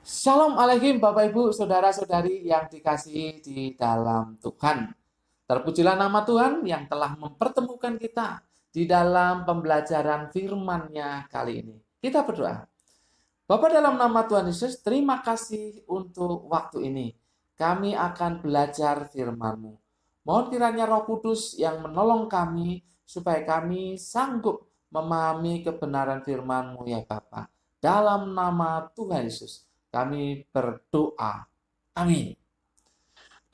Shalom alaikum Bapak Ibu, Saudara-saudari yang dikasihi di dalam Tuhan. Terpujilah nama Tuhan yang telah mempertemukan kita di dalam pembelajaran firman-Nya kali ini. Kita berdoa. Bapa, dalam nama Tuhan Yesus, terima kasih untuk waktu ini. Kami akan belajar firman-Mu. Mohon kiranya Roh Kudus yang menolong kami supaya kami sanggup memahami kebenaran firman-Mu ya Bapa. Dalam nama Tuhan Yesus, kami berdoa. Amin.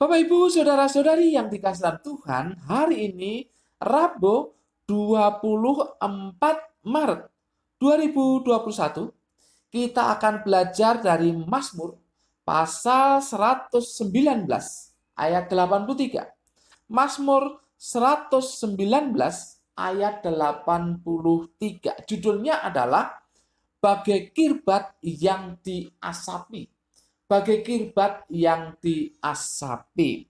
Bapak Ibu, Saudara-saudari yang dikasihi dalam Tuhan, hari ini Rabu 24 Maret 2021, kita akan belajar dari Mazmur pasal 119 ayat 83. Mazmur 119 ayat 83. Judulnya adalah bagai kirbat yang diasapi. Bagai kirbat yang diasapi.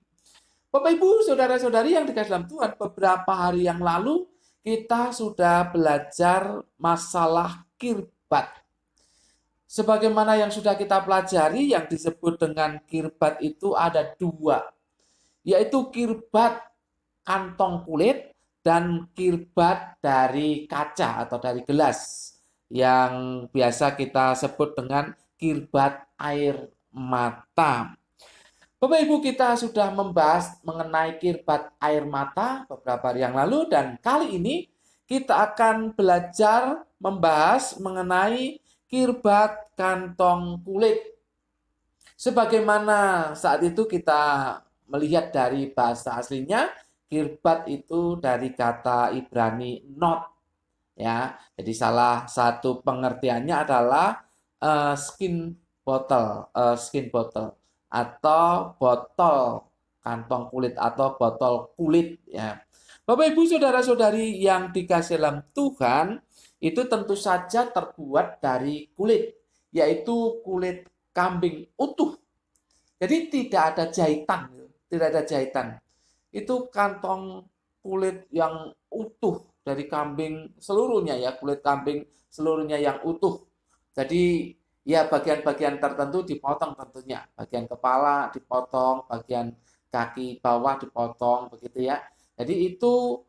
Bapak Ibu, Saudara-saudari yang dikasihi dalam Tuhan, beberapa hari yang lalu kita sudah belajar masalah kirbat. Sebagaimana yang sudah kita pelajari, yang disebut dengan kirbat itu ada dua, yaitu kirbat kantong kulit dan kirbat dari kaca atau dari gelas, yang biasa kita sebut dengan kirbat air mata. Bapak Ibu, kita sudah membahas mengenai kirbat air mata beberapa hari yang lalu, dan kali ini kita akan belajar membahas mengenai kirbat kantong kulit. Sebagaimana saat itu kita melihat dari bahasa aslinya, kirbat itu dari kata Ibrani not, ya. Jadi salah satu pengertiannya adalah skin bottle atau botol kantong kulit atau botol kulit, ya. Bapak Ibu, Saudara-saudari yang dikasihi dalam Tuhan, itu tentu saja terbuat dari kulit, yaitu kulit kambing utuh. Jadi tidak ada jahitan, tidak ada jahitan. Itu kantong kulit yang utuh dari kambing seluruhnya, ya, kulit kambing seluruhnya yang utuh. Jadi ya bagian-bagian tertentu dipotong tentunya, bagian kepala dipotong, bagian kaki bawah dipotong, begitu ya. Jadi itu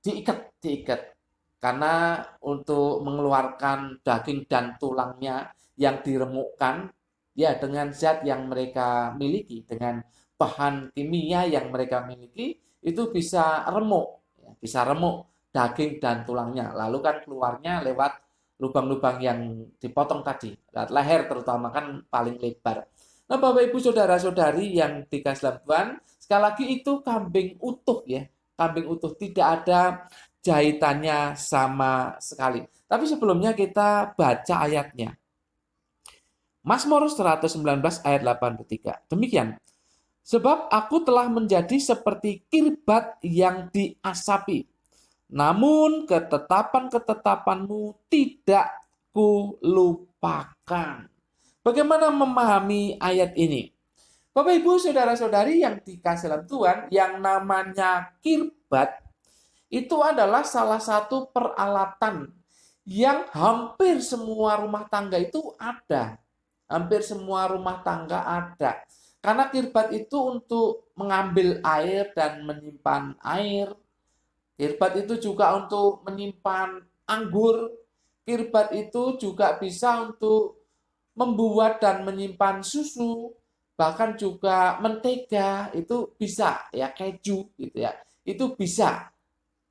diikat karena untuk mengeluarkan daging dan tulangnya yang diremukkan, ya, dengan zat yang mereka miliki, dengan bahan kimia yang mereka miliki, itu bisa remuk, ya, bisa remuk daging dan tulangnya. Lalu kan keluarnya lewat lubang-lubang yang dipotong tadi, lewat leher terutama, kan paling lebar. Nah, Bapak Ibu, Saudara-saudari yang dikasihi dalam Tuhan, sekali lagi itu kambing utuh, ya, kambing utuh, tidak ada jahitannya sama sekali. Tapi sebelumnya kita baca ayatnya. Mazmur 119 ayat 83. Demikian. Sebab aku telah menjadi seperti kirbat yang diasapi, namun ketetapan-ketetapanmu tidak kulupakan. Bagaimana memahami ayat ini? Bapak Ibu, Saudara-saudari yang dikasihi dalam Tuhan, yang namanya kirbat itu adalah salah satu peralatan yang hampir semua rumah tangga itu ada. Hampir semua rumah tangga ada. Karena kirbat itu untuk mengambil air dan menyimpan air. Kirbat itu juga untuk menyimpan anggur. Kirbat itu juga bisa untuk membuat dan menyimpan susu. Bahkan juga mentega itu bisa, ya, keju gitu ya. Itu bisa,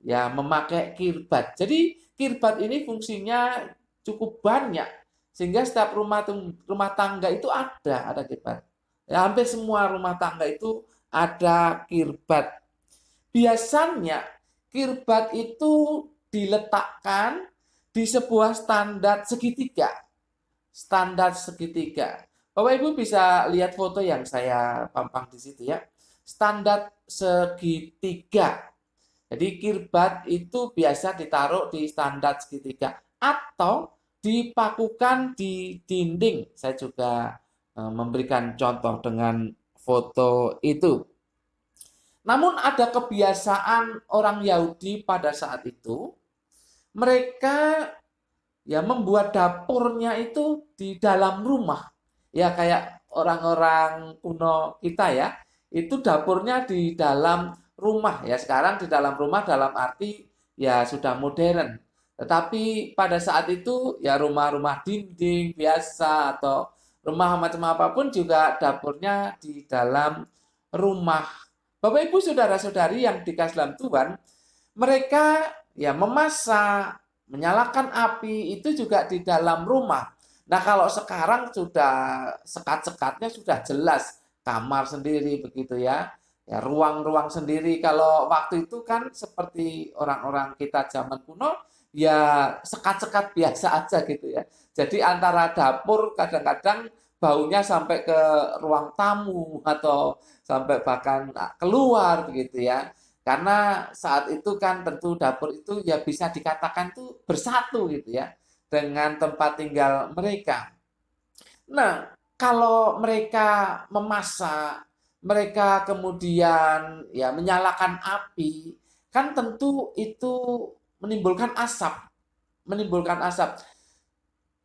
ya, memakai kirbat. Jadi kirbat ini fungsinya cukup banyak, sehingga setiap rumah tangga itu ada kirbat. Ya, hampir semua rumah tangga itu ada kirbat. Biasanya kirbat itu diletakkan di sebuah standar segitiga. Standar segitiga. Bapak Ibu bisa lihat foto yang saya pampang di situ, ya. Standar segitiga. Jadi kirbat itu biasa ditaruh di standar segitiga atau dipakukan di dinding. Saya juga memberikan contoh dengan foto itu. Namun ada kebiasaan orang Yahudi pada saat itu, mereka ya membuat dapurnya itu di dalam rumah. Ya kayak orang-orang kuno kita ya, itu dapurnya di dalam rumah ya. Sekarang di dalam rumah dalam arti ya sudah modern. Tetapi pada saat itu ya rumah-rumah dinding biasa atau rumah macam apapun juga dapurnya di dalam rumah. Bapak Ibu saudara-saudari yang dikasih dalam Tuhan, mereka ya memasak, menyalakan api itu juga di dalam rumah. Nah, kalau sekarang sudah sekat-sekatnya sudah jelas, kamar sendiri begitu ya. Ya, ruang-ruang sendiri. Kalau waktu itu kan seperti orang-orang kita zaman kuno, ya sekat-sekat biasa aja gitu ya. Jadi antara dapur kadang-kadang baunya sampai ke ruang tamu atau sampai bahkan keluar begitu ya. Karena saat itu kan tentu dapur itu ya bisa dikatakan tuh bersatu gitu ya dengan tempat tinggal mereka. Nah, kalau mereka memasak, mereka kemudian ya menyalakan api, kan tentu itu menimbulkan asap, menimbulkan asap.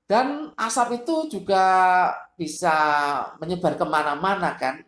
Dan asap itu juga bisa menyebar kemana-mana kan.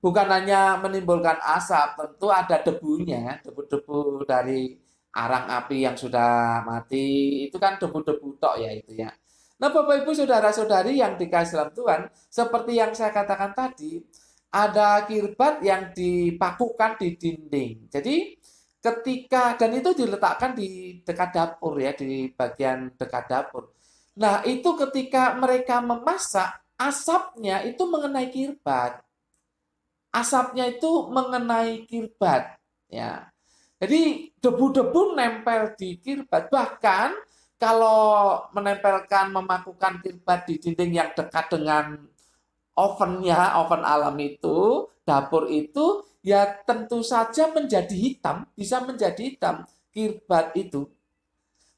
Bukan hanya menimbulkan asap, tentu ada debunya, debu-debu dari arang api yang sudah mati, itu kan debu-debu tok ya itu ya. Nah Bapak Ibu Saudara-saudari yang dikasih dalam Tuhan, seperti yang saya katakan tadi, ada kirbat yang dipakukan di dinding. Jadi ketika, dan itu diletakkan di dekat dapur ya, di bagian dekat dapur. Nah itu ketika mereka memasak, asapnya itu mengenai kirbat. Asapnya itu mengenai kirbat ya. Jadi debu-debu nempel di kirbat, bahkan kalau menempelkan memakukan kirbat di dinding yang dekat dengan ovennya, oven alam itu, dapur itu ya tentu saja menjadi hitam, bisa menjadi hitam kirbat itu.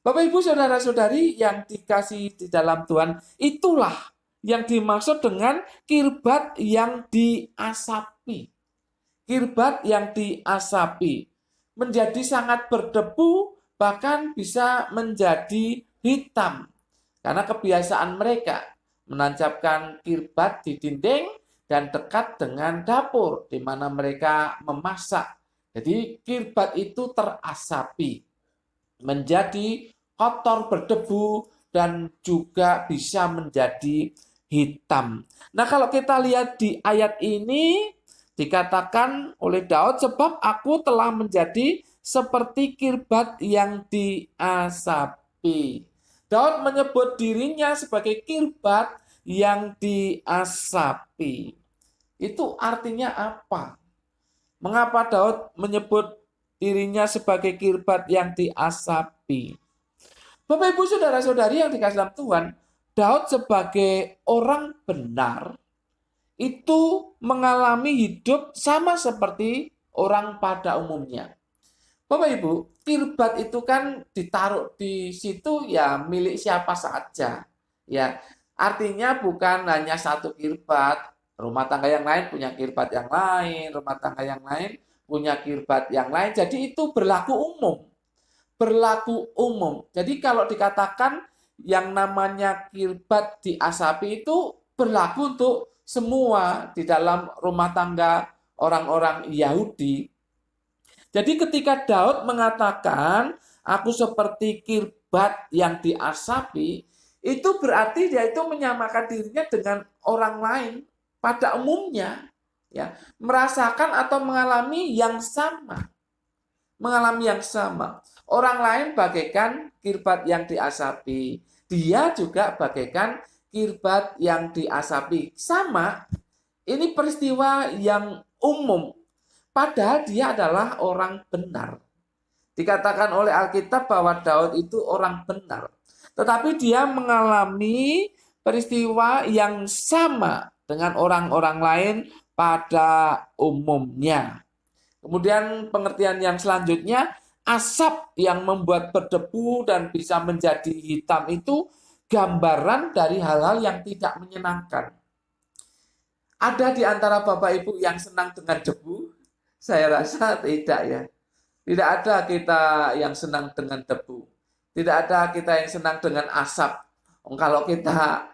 Bapak Ibu saudara-saudari yang dikasih di dalam Tuhan, itulah yang dimaksud dengan kirbat yang diasapi. Kirbat yang diasapi menjadi sangat berdebu, bahkan bisa menjadi hitam. Karena kebiasaan mereka menancapkan kirbat di dinding dan dekat dengan dapur di mana mereka memasak. Jadi kirbat itu terasapi, menjadi kotor berdebu dan juga bisa menjadi hitam. Nah, kalau kita lihat di ayat ini dikatakan oleh Daud, sebab aku telah menjadi seperti kirbat yang diasapi. Daud menyebut dirinya sebagai kirbat yang diasapi. Itu artinya apa? Mengapa Daud menyebut dirinya sebagai kirbat yang diasapi? Bapak Ibu saudara-saudari yang dikasih dalam Tuhan, Daud sebagai orang benar itu mengalami hidup sama seperti orang pada umumnya. Bapak Ibu, kirbat itu kan ditaruh di situ ya milik siapa saja. Ya, artinya bukan hanya satu kirbat, rumah tangga yang lain punya kirbat yang lain, rumah tangga yang lain punya kirbat yang lain. Jadi itu berlaku umum. Berlaku umum. Jadi kalau dikatakan yang namanya kirbat diasapi itu berlaku untuk semua di dalam rumah tangga orang-orang Yahudi. Jadi ketika Daud mengatakan, aku seperti kirbat yang diasapi, itu berarti dia itu menyamakan dirinya dengan orang lain pada umumnya, ya, merasakan atau mengalami yang sama. Mengalami yang sama. Orang lain bagaikan kirbat yang diasapi. Dia juga bagaikan kirbat yang diasapi. Sama, ini peristiwa yang umum. Padahal dia adalah orang benar. Dikatakan oleh Alkitab bahwa Daud itu orang benar. Tetapi dia mengalami peristiwa yang sama dengan orang-orang lain pada umumnya. Kemudian pengertian yang selanjutnya, asap yang membuat berdebu dan bisa menjadi hitam itu gambaran dari hal-hal yang tidak menyenangkan. Ada di antara Bapak Ibu yang senang dengan debu? Saya rasa tidak ya. Tidak ada kita yang senang dengan debu. Tidak ada kita yang senang dengan asap. Kalau kita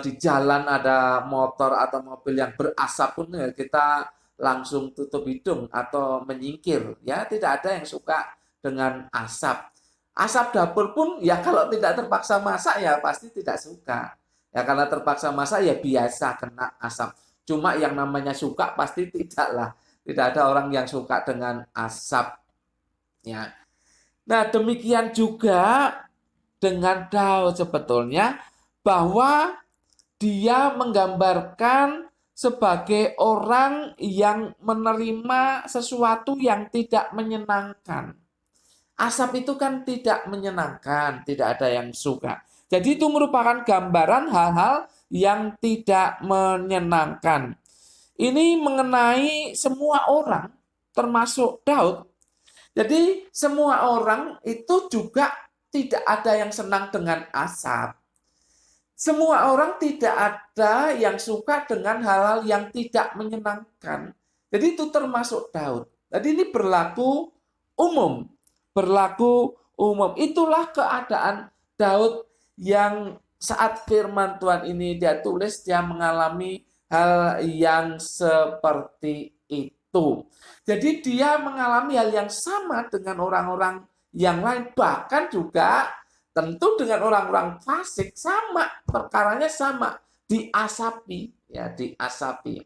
di jalan ada motor atau mobil yang berasap pun ya kita langsung tutup hidung atau menyingkir. Ya, tidak ada yang suka dengan asap. Asap dapur pun ya kalau tidak terpaksa masak ya pasti tidak suka. Ya karena terpaksa masak ya biasa kena asap. Cuma yang namanya suka pasti tidak lah. Tidak ada orang yang suka dengan asap. Ya. Nah, demikian juga dengan Daud sebetulnya bahwa dia menggambarkan sebagai orang yang menerima sesuatu yang tidak menyenangkan. Asap itu kan tidak menyenangkan, tidak ada yang suka. Jadi itu merupakan gambaran hal-hal yang tidak menyenangkan. Ini mengenai semua orang, termasuk Daud. Jadi semua orang itu juga tidak ada yang senang dengan asap. Semua orang tidak ada yang suka dengan hal-hal yang tidak menyenangkan. Jadi itu termasuk Daud. Jadi ini berlaku umum. Berlaku umum. Itulah keadaan Daud yang saat firman Tuhan ini dia tulis, dia mengalami hal yang seperti itu. Jadi dia mengalami hal yang sama dengan orang-orang yang lain. Bahkan juga tentu dengan orang-orang fasik sama, perkaranya sama, diasapi, ya diasapi.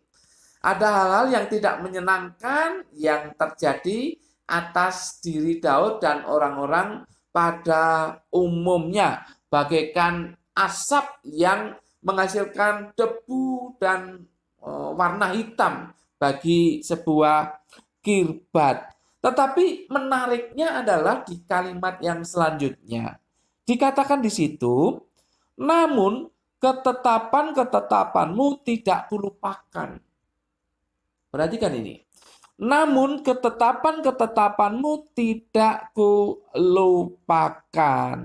Ada hal-hal yang tidak menyenangkan yang terjadi atas diri Daud dan orang-orang pada umumnya, bagaikan asap yang menghasilkan debu dan warna hitam bagi sebuah kirbat. Tetapi menariknya adalah di kalimat yang selanjutnya. Dikatakan di situ, namun ketetapan-ketetapanmu tidak kulupakan. Perhatikan ini. Namun ketetapan-ketetapanmu tidak kulupakan.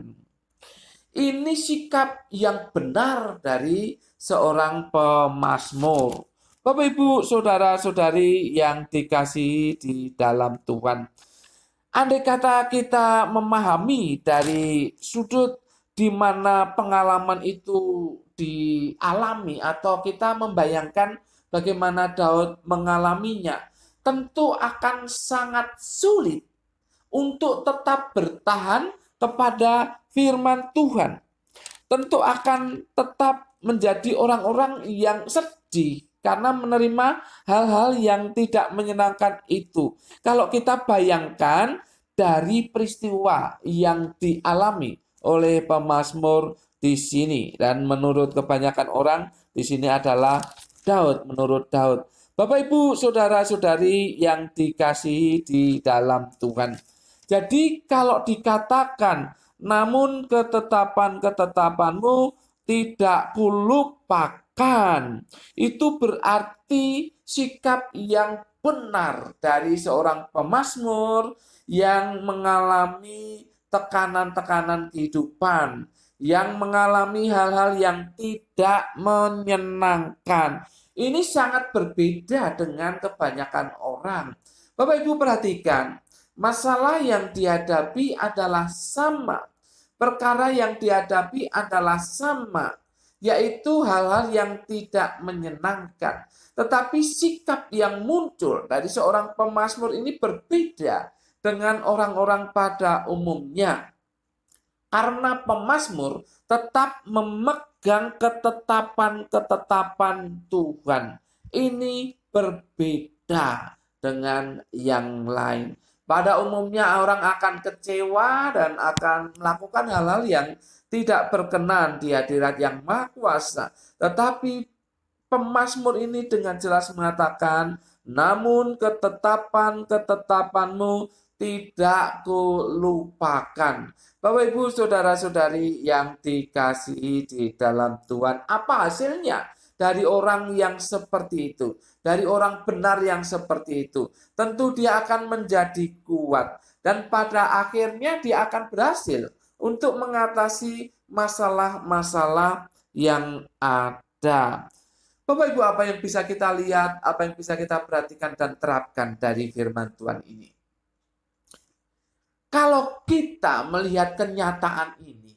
Ini sikap yang benar dari seorang pemazmur. Bapak, Ibu, saudara-saudari yang dikasihi di dalam Tuhan. Andai kata kita memahami dari sudut di mana pengalaman itu dialami atau kita membayangkan bagaimana Daud mengalaminya, tentu akan sangat sulit untuk tetap bertahan kepada firman Tuhan. Tentu akan tetap menjadi orang-orang yang sedih karena menerima hal-hal yang tidak menyenangkan itu. Kalau kita bayangkan dari peristiwa yang dialami oleh pemazmur di sini, dan menurut kebanyakan orang di sini adalah Daud, menurut Daud. Bapak, Ibu, saudara-saudari yang dikasihi di dalam Tuhan. Jadi kalau dikatakan, namun ketetapan-ketetapanmu tidak kulupakan, itu berarti sikap yang benar dari seorang pemazmur yang mengalami tekanan-tekanan kehidupan, yang mengalami hal-hal yang tidak menyenangkan. Ini sangat berbeda dengan kebanyakan orang. Bapak Ibu perhatikan, masalah yang dihadapi adalah sama. Perkara yang dihadapi adalah sama, yaitu hal-hal yang tidak menyenangkan. Tetapi sikap yang muncul dari seorang pemazmur ini berbeda dengan orang-orang pada umumnya. Karena pemazmur tetap memegang ketetapan-ketetapan Tuhan. Ini berbeda dengan yang lain. Pada umumnya orang akan kecewa dan akan melakukan hal-hal yang tidak berkenan di hadirat yang Maha Kuasa. Tetapi pemazmur ini dengan jelas mengatakan, namun ketetapan-ketetapanmu tidak kulupakan. Bapak, Ibu, saudara-saudari yang dikasihi di dalam Tuhan, apa hasilnya dari orang yang seperti itu? Dari orang benar yang seperti itu. Tentu dia akan menjadi kuat. Dan pada akhirnya dia akan berhasil untuk mengatasi masalah-masalah yang ada. Bapak Ibu, apa yang bisa kita lihat, apa yang bisa kita perhatikan dan terapkan dari firman Tuhan ini? Kalau kita melihat kenyataan ini,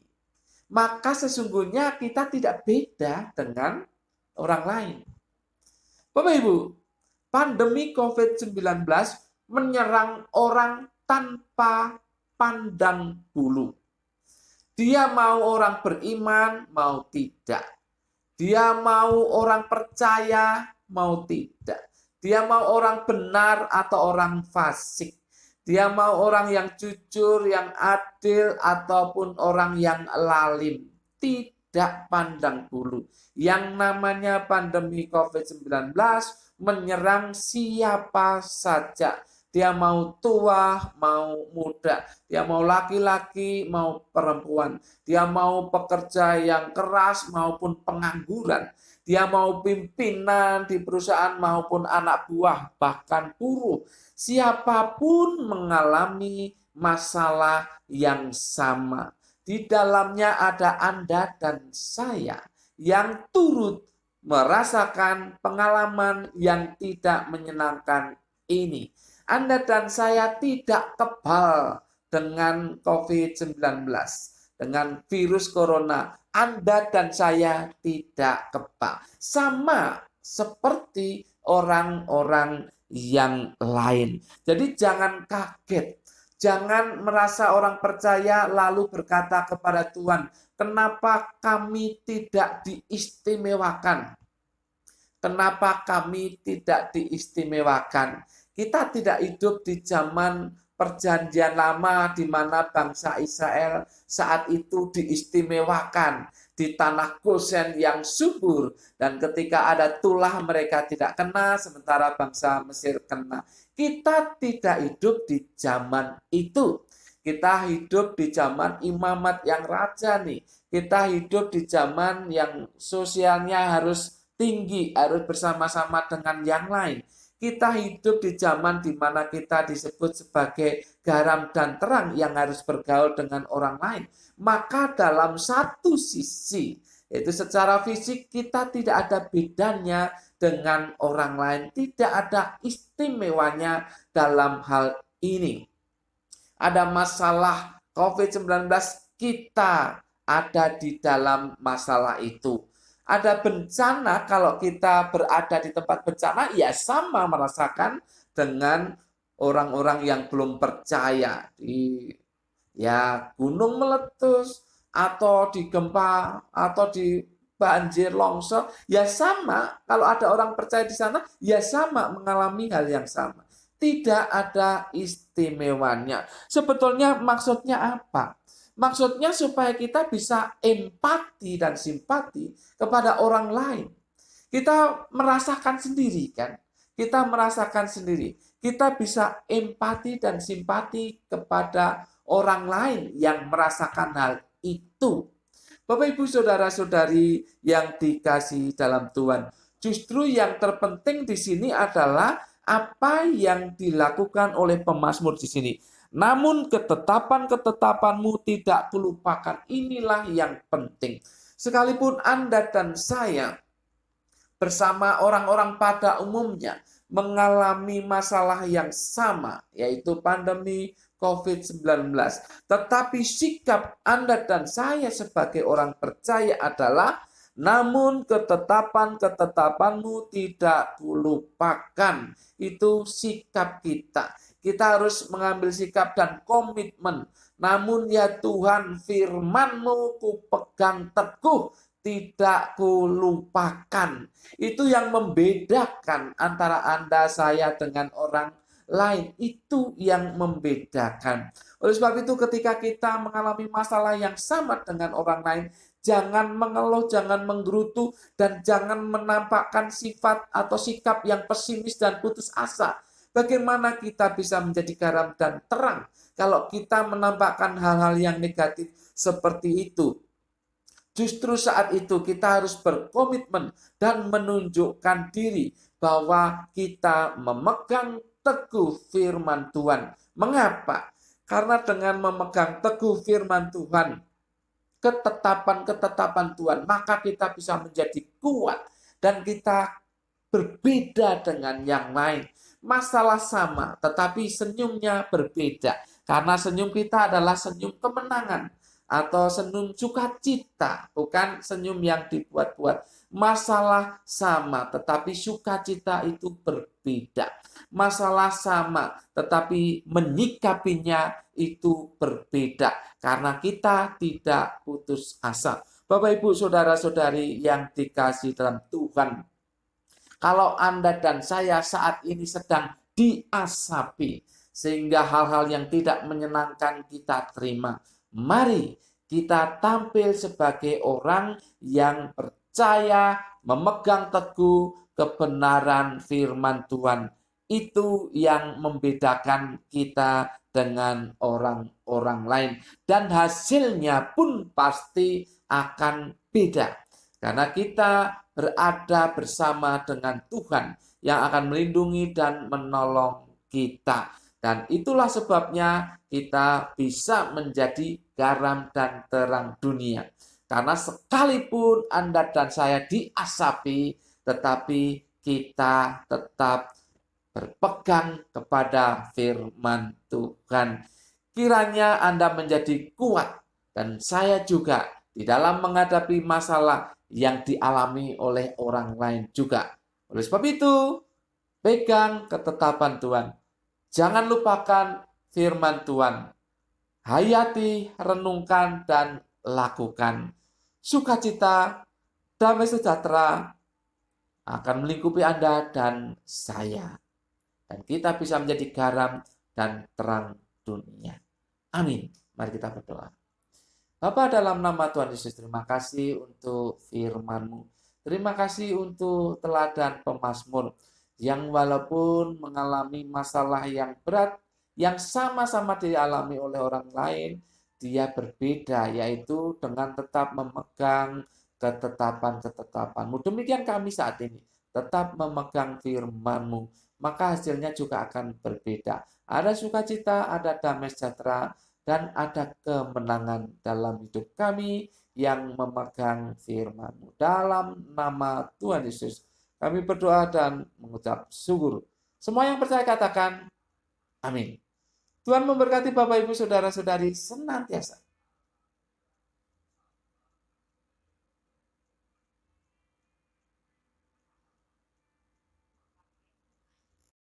maka sesungguhnya kita tidak beda dengan orang lain. Bapak Ibu, pandemi COVID-19 menyerang orang tanpa pandang bulu. Dia mau orang beriman, mau tidak. Dia mau orang percaya, mau tidak. Dia mau orang benar atau orang fasik. Dia mau orang yang jujur, yang adil, ataupun orang yang lalim. Tidak pandang bulu. Yang namanya pandemi COVID-19 menyerang siapa saja. Dia mau tua, mau muda. Dia mau laki-laki, mau perempuan. Dia mau pekerja yang keras maupun pengangguran. Dia mau pimpinan di perusahaan maupun anak buah, bahkan buruh. Siapapun mengalami masalah yang sama. Di dalamnya ada Anda dan saya yang turut merasakan pengalaman yang tidak menyenangkan ini. Anda dan saya tidak kebal dengan COVID-19, dengan virus corona. Anda dan saya tidak kebal. Sama seperti orang-orang yang lain. Jadi jangan kaget. Jangan merasa orang percaya lalu berkata kepada Tuhan, kenapa kami tidak diistimewakan? Kenapa kami tidak diistimewakan? Kita tidak hidup di zaman perjanjian lama di mana bangsa Israel saat itu diistimewakan di tanah Gosen yang subur, dan ketika ada tulah mereka tidak kena sementara bangsa Mesir kena. Kita tidak hidup di zaman itu. Kita hidup di zaman imamat yang raja nih. Kita hidup di zaman yang sosialnya harus tinggi, harus bersama-sama dengan yang lain. Kita hidup di zaman di mana kita disebut sebagai garam dan terang yang harus bergaul dengan orang lain. Maka dalam satu sisi, yaitu secara fisik kita tidak ada bedanya dengan orang lain. Tidak ada istimewanya dalam hal ini. Ada masalah COVID-19, kita ada di dalam masalah itu. Ada bencana, kalau kita berada di tempat bencana, ya sama merasakan dengan orang-orang yang belum percaya. Ya gunung meletus, atau di gempa, atau di banjir longsor, ya sama. Kalau ada orang percaya di sana, ya sama mengalami hal yang sama. Tidak ada istimewanya. Sebetulnya maksudnya apa? Maksudnya supaya kita bisa empati dan simpati kepada orang lain. Kita merasakan sendiri kan? Kita merasakan sendiri. Kita bisa empati dan simpati kepada orang lain yang merasakan hal itu. Bapak Ibu saudara-saudari yang dikasihi dalam Tuhan, justru yang terpenting di sini adalah apa yang dilakukan oleh pemazmur di sini. Namun ketetapan-ketetapanmu tidak kulupakan. Inilah yang penting. Sekalipun Anda dan saya bersama orang-orang pada umumnya mengalami masalah yang sama, yaitu pandemi COVID-19. Tetapi sikap Anda dan saya sebagai orang percaya adalah, namun ketetapan-ketetapanmu tidak kulupakan. Itu sikap kita. Kita harus mengambil sikap dan komitmen. Namun ya Tuhan, firman-Mu kupegang teguh, tidak kulupakan. Itu yang membedakan antara Anda, saya dengan orang lain. Itu yang membedakan. Oleh sebab itu ketika kita mengalami masalah yang sama dengan orang lain, jangan mengeluh, jangan menggerutu, dan jangan menampakkan sifat atau sikap yang pesimis dan putus asa. Bagaimana kita bisa menjadi garam dan terang kalau kita menampakkan hal-hal yang negatif seperti itu? Justru saat itu kita harus berkomitmen dan menunjukkan diri bahwa kita memegang teguh firman Tuhan. Mengapa? Karena dengan memegang teguh firman Tuhan, ketetapan-ketetapan Tuhan, maka kita bisa menjadi kuat dan kita berbeda dengan yang lain. Masalah sama, tetapi senyumnya berbeda. Karena senyum kita adalah senyum kemenangan. atau senyum sukacita, bukan senyum yang dibuat-buat. Masalah sama, tetapi sukacita itu berbeda. Masalah sama, tetapi menyikapinya itu berbeda. Karena kita tidak putus asa. Bapak, Ibu, Saudara-saudari yang dikasihi dalam Tuhan, kalau Anda dan saya saat ini sedang diasapi, sehingga hal-hal yang tidak menyenangkan kita terima, mari kita tampil sebagai orang yang percaya, memegang teguh kebenaran firman Tuhan. Itu yang membedakan kita dengan orang-orang lain. Dan hasilnya pun pasti akan beda. Karena kita berada bersama dengan Tuhan yang akan melindungi dan menolong kita. Dan itulah sebabnya kita bisa menjadi garam dan terang dunia. Karena sekalipun Anda dan saya diasapi, tetapi kita tetap berpegang kepada firman Tuhan. Kiranya Anda menjadi kuat dan saya juga di dalam menghadapi masalah yang dialami oleh orang lain juga. Oleh sebab itu, pegang ketetapan Tuhan. Jangan lupakan firman Tuhan. Hayati, renungkan, dan lakukan. Sukacita, damai sejahtera akan melingkupi Anda dan saya. Dan kita bisa menjadi garam dan terang dunia. Amin. Mari kita berdoa. Bapa, dalam nama Tuhan Yesus, terima kasih untuk firman-Mu. Terima kasih untuk teladan pemazmur yang walaupun mengalami masalah yang berat, yang sama-sama dialami oleh orang lain, dia berbeda, yaitu dengan tetap memegang ketetapan-ketetapan-Mu. Demikian kami saat ini, tetap memegang firman-Mu, maka hasilnya juga akan berbeda. Ada sukacita, ada damai sejahtera, dan ada kemenangan dalam hidup kami yang memegang firman-Mu. Dalam nama Tuhan Yesus, kami berdoa dan mengucap syukur. Semua yang percaya katakan, amin. Tuhan memberkati Bapak, Ibu, Saudara-saudari senantiasa